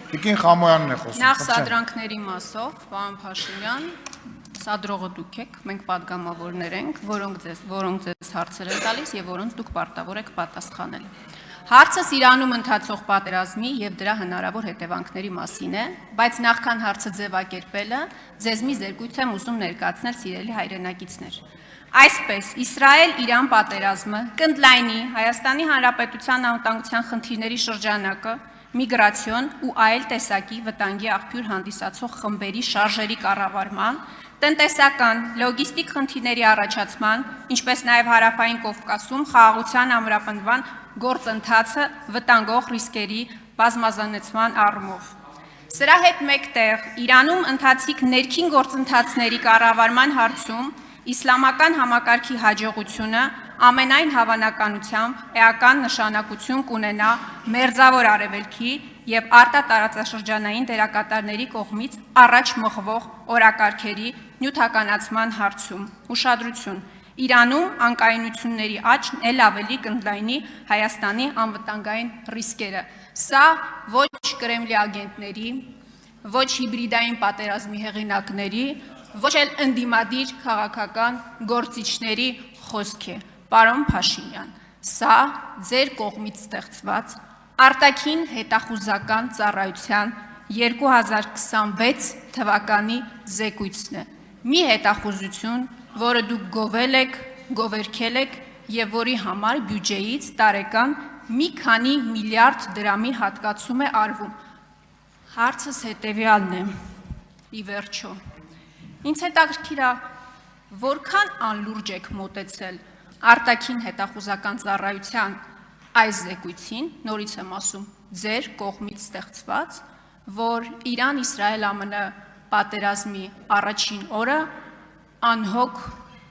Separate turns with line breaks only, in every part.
Տիկին Խամոյանն է խոսում։
Նախ սադրանքների մասով, պարոն Փաշինյան, սադրողը դուք եք, մենք պատգամավորներ ենք, որոնք ձեզ հարցեր են տալիս եւ որոնց դուք պարտավոր եք պատասխանել։ Հարցս Իրանում ընթացող պատերազմի եւ դրա հնարավոր հետևանքների մասին է, բայց նախքան հարցը ձևակերպելը, ձեզ մի զեկույց եմ ուզում ներկայացնել սիրելի հայրենակիցներ։ Այսպես, Իսրայել-Իրան պատերազմը կընդլայնի Հայաստանի Հանրապետության անվտանգության խնդիրների շրջանակը, միգրացիոն ու այլ տեսակի վտանգի աղբյուր հանդիսացող խմբերի շարժերի կառավարման, տնտեսական, լոգիստիկ խնդիրների առաջացման, ինչպես նաև Հարավային Կովկասում խաղաղության ամրապնդման գործընթացը վտանգող ռիսկերի բազմազանեցման առումով։ Սրա հետ մեկտեղ Իրանում ընթացիկ ներքին գործընթացների կառավարման հարցում իսլամական համակարգի հաջողությունը ամենայն հավանականությամբ էական նշանակություն կունենա Մերձավոր Արևելքի եւ արտատարածաշրջանային դերակատարների կողմից առաջ մղվող օրակարգերի նյութականացման հարցում։ Ուշադրություն. Իրանում անկայունությունների աճն էլ ավելի կընդլայնի Հայաստանի անվտանգային ռիսկերը։ Սա ոչ Կրեմլի ագենտների, ոչ հիբրիդային պատերազմի հեղինակների, ոչ էլ ընդդիմադիր քաղաքական գործիչների խոսք է։ Պարոն Փաշինյան, սա ձեր կողմից ստեղծված արտաքին հետախուզական ծառայության 2026 թվականի զեկույցն է։ Մի հետախուզություն, որը դուք գովել եք, գովերքել եք եւ որի համար բյուջեից տարեկան մի քանի միլիարդ դրամի հատկացում է արվում։ Հարցս հետեւյալն է. ի վերջո, ինձ հետաքրքիր է, որքան անլուրջ եք մոտեցել արտաքին հետախուզական ծառայության այս զեկույցին, նորից եմ ասում, ձեր կողմից ստեղծված, որ Իրան-Իսրայել-ԱՄՆ պատերազմի առաջին օրը անհոգ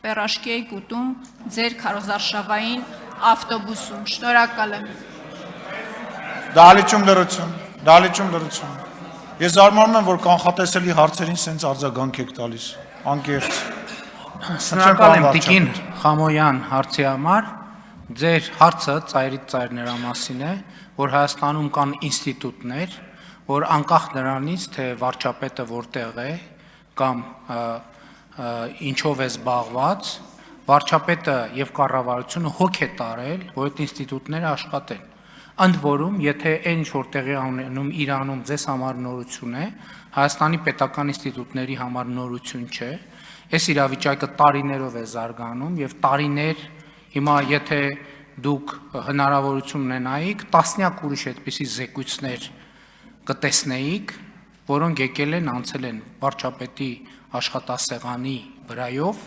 պերաշկի էիք ուտում ձեր քարոզարշավային ավտոբուսում։ Շնորհակալ եմ։
Դահլիճում լրություն։ Ես զարմանում եմ, որ կանխատեսելի հարցերին սենց արձագանք եք տալիս, անկեղծ։
Շնորհակալ եմ տիկին Խամոյան հարցի համար։ Ձեր հարցը ծայրից ծայր նրա մասին է, որ Հայաստանում կան ինստիտուտներ, որ անկախ նրանից, թե վարչապետը որտեղ է կամ ինչով է զբաղված, վարչապետը եւ կառավարությունը հոգ է տարել, որ այդ ինստիտուտները աշխատեն։ Ընդ որում, եթե այն ինչ որ տեղի ունենում Իրանում ձեզ համար նորություն է, Հայաստանի պետական ինստիտուտների համար նորություն չէ, այս իրավիճակը տարիներով է զարգանում եւ տարիներ հիմա եթե դուք հնարավորություն ունենայիք, տասնյակ ուրիշ այդպիսի զեկույցներ կտեսնեիք, որոնք եկել են անցել են վարչապետի աշխատասեղանի վրայով,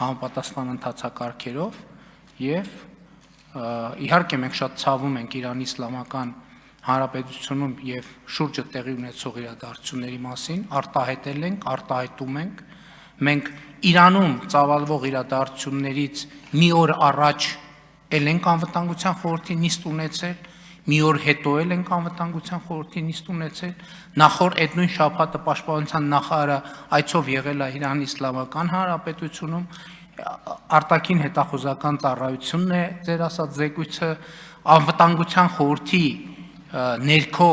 համապատասխան ընթացակարգերով եւ իհարկե մենք շատ ցավում ենք Իրանի Իսլամական Հանրապետությունում եւ շուրջը տեղի ունեցող իրադարձությունների մասին, արտահայտել ենք, արտահայտում ենք, մենք Իրանում ծավալվող իրադարձություններից մի օր առաջ էլ ենք անվտանգության խորհրդի նիստ ունեցել, մի օր հետո էլ ենք անվտանգության խորհրդի նիստ ունեցել, նախորդ այդ նույն շաբաթը պաշտպանության նախարարը այցով եղել է Իրանի Իսլամական Հանրապետությունում, արտաքին հետախուզական ծառայությունն է ձեր ասած զեկույցը, անվտանգության խորհրդի ներքո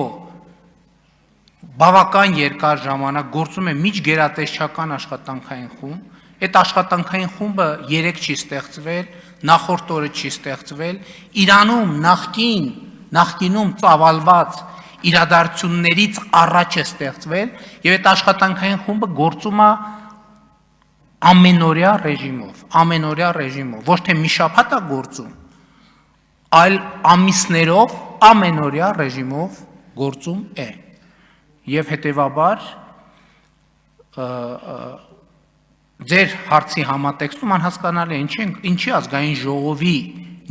բավական երկար ժամանակ գործում է միջգերատեսչական աշխատանքային խումբ, այդ աշխատանքային խումբը երեք չի ստեղծվել, նախորդ օրը չի ստեղծվել, Իրանում նախկինում ծավալված իրադարձություններից առաջ է ստեղծվել եւ այդ աշխատանքային խումբը գործում է ամենօրյա ռեժիմով, ոչ թե մի շաբաթ է գործում, այլ ամիսներով ամենօրյա ռեժիմով գործում է։ Եվ հետևաբար ձեր հարցի համատեքստում անհասկանալի է ինչի ազգային ժողովի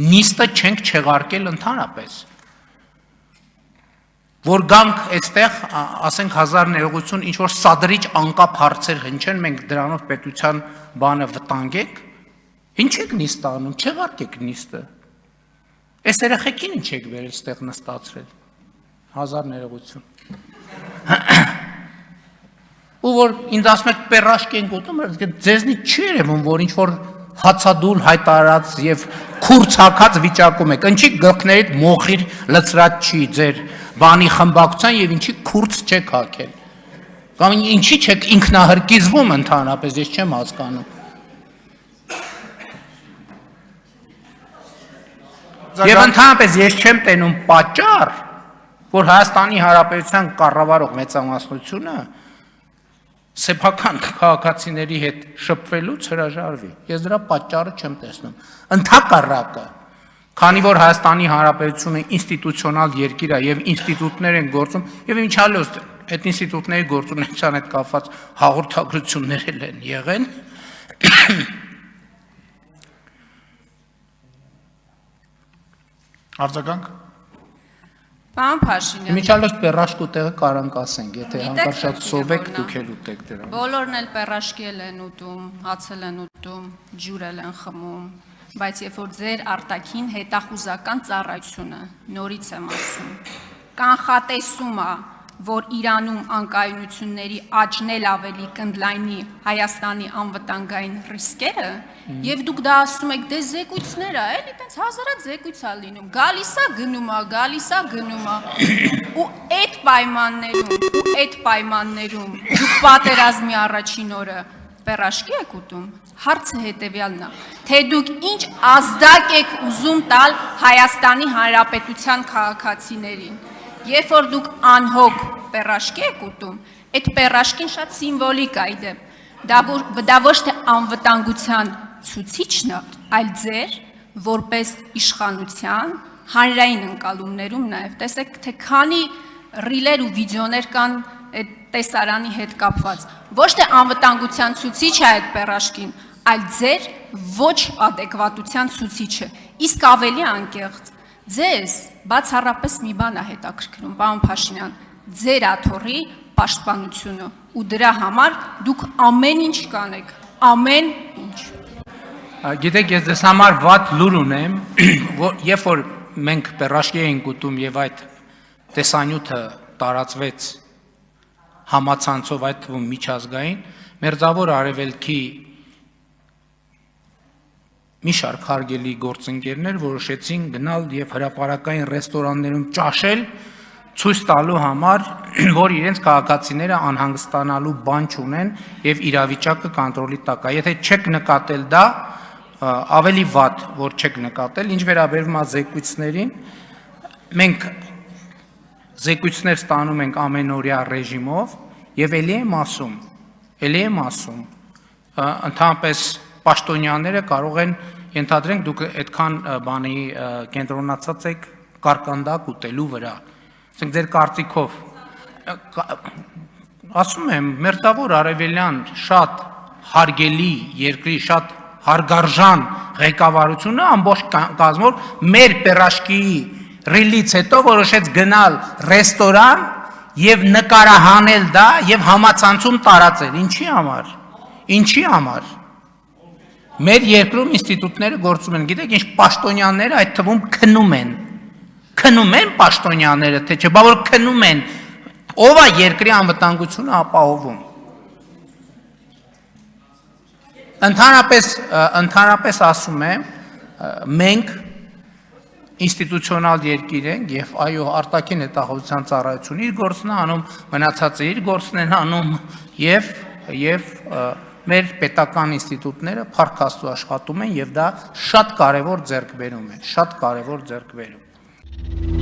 նիստը չենք չեղարկել ընդհանրապես, որ գանք այստեղ, ասենք հազար ներողություն, ինչ որ սադրիչ անկապ հարցեր հնչեն, մենք դրանով պետության բանը վտանգենք, ինչ եք նիստ անում, չեղարկեք նիստը, այս երեխեքին ինչ եք վերել ստեղ նստացրել, հազար ներողություն, ու որ ինձ ասում եք պերաշկ ենք ուտում, ձեզնի չի երևում, որ ինչ որ հացադուլ հայտարարած եւ քուրց հակած վիճակում եք, ինչի գլխներիդ մոխիր լծրած չի ձեր բանի խմբակցության եւ ինչի քուրց չեք հակել։ Կամ ինչի չեք ինքնահրկիզվում ընդհանրապես, ես չեմ հասկանում։ Եվ ընդհանրապես ես չեմ տենում պատճառ, որ Հայաստանի Հանրապետության կառավարող մեծամասնությունը սեփական քաղաքացիների հետ շփվելուց հրաժարվի։ Ես դրա պատճառը չեմ տեսնում։ Ընդհակառակը, քանի որ Հայաստանի Հանրապետությունը ինստիտուցիոնալ երկիր է եւ ինստիտուտներ են գործում, եւ ինչ ալոց այդ ինստիտուտների գործունեության հետ կապված հաղորդագրություններ են եղել,
Արձագանք։
Պարոն Փաշինյան,
Միջալոց պերաշկու տեղը կարանք ասենք, եթե հանկարծ շատ սովեք դուք էլ ուտեք դրան։
բոլորն էլ պերաշկել են ուտում, հացել են ուտում, ջուր են խմում, բայց երբ որ ձեր արտաքին հետախուզական ծառայությունը, նորից եմ ասում, կանխատեսում է, որ Իրանում անկայունությունների աճն էլ ավելի կընդլայնի Հայաստանի անվտանգային ռիսկերը, եւ դուք դա ասում եք, դե զեկույցներ է, էլի տենց հազարად զեկույց է լինում, գալիս է գնում է, ու այդ պայմաններում դուք պատերազմի առաջին օրը պերաշկի եք ուտում, հարցը հետևյալն է, թե դուք ինչ ազդակ եք ուզում տալ Հայաստանի Հանրապետության քաղաքացիներին, երբ որ դուք անհոգ պերաշկի եք ուտում, այդ պերաշկին շատ սիմվոլիկ է իդեպ, դա ոչ թե անվտանգության ցուցիչն է, այլ ձեր որպես իշխանության հանրային ընկալումներում նաև տեսեք, թե քանի ռիլեր ու վիդեոներ կան այդ տեսարանի հետ կապված, ոչ թե անվտանգության ցուցիչ է այդ պերաշկին, այլ ձեր ոչ ադեկվատության ցուցիչը, իսկ ավելի անկեղծ, ձեզ բացառապես մի բան է հետաքրքրում, պարոն Փաշինյան, ձեր աթոռի պաշտպանությունը ու դրա համար դուք ամեն ինչ կանեք, ամեն ինչ։
Գիտեք, ես ձեզ համար վատ լուր ունեմ, երբ որ մենք պերաշկի էինք ուտում եւ այդ տեսանյութը տարածվեց համացանցով, այդ թվում միջազգային, Մերձավոր Արևելքի մի շարք հարգելի գործընկերներ որոշեցին գնալ եւ հրապարակային ռեստորաններում ճաշել, ցույց տալու համար, որ իրենց քաղաքացիները անհանգստանալու բան չունեն եւ իրավիճակը կոնտրոլի տակ է։ Եթե չեք նկատել դա, ավելի վատ, որ չեք նկատել, ինչ վերաբերում է զեկույցներին, մենք զեկույցներ ստանում ենք ամենօրյա ռեժիմով եւ ելի եմ ասում, ընդհանրապես պաշտոնյաները կարող են ենթադրենք դուք այդքան բանի կենտրոնացած եք կարկանդակ ուտելու վրա, ասենք ձեր կարծիքով, ասում եմ, Մերձավոր Արևելյան շատ հարգելի երկրի, շատ հարգարժան ղեկավարությունը ամբողջ կազմով մեր պերաշկի ռիլից հետո որոշեց գնալ ռեստորան եւ նկարահանել դա եւ համացանցում տարածել, ինչի համար, Մեր երկրում ինստիտուտները գործում են, գիտեք, ինչ պաշտոնյաները այդ թվում քնում են պաշտոնյաները, թե չէ, բա որ քնում են, ով է երկրի անվտանգությունը ապահովում։ Ընդհանրապես ասում եմ, մենք ինստիտուցիոնալ երկիր ենք եւ այո, արտաքին հետախուզության ծառայությունը իր գործն է անում, մնացածը իր գործն են անում եւ մեր պետական ինստիտուտները փառք Աստծո աշխատում են եւ դա շատ կարեւոր ձեռքբերում է, շատ կարեւոր ձեռքբերում։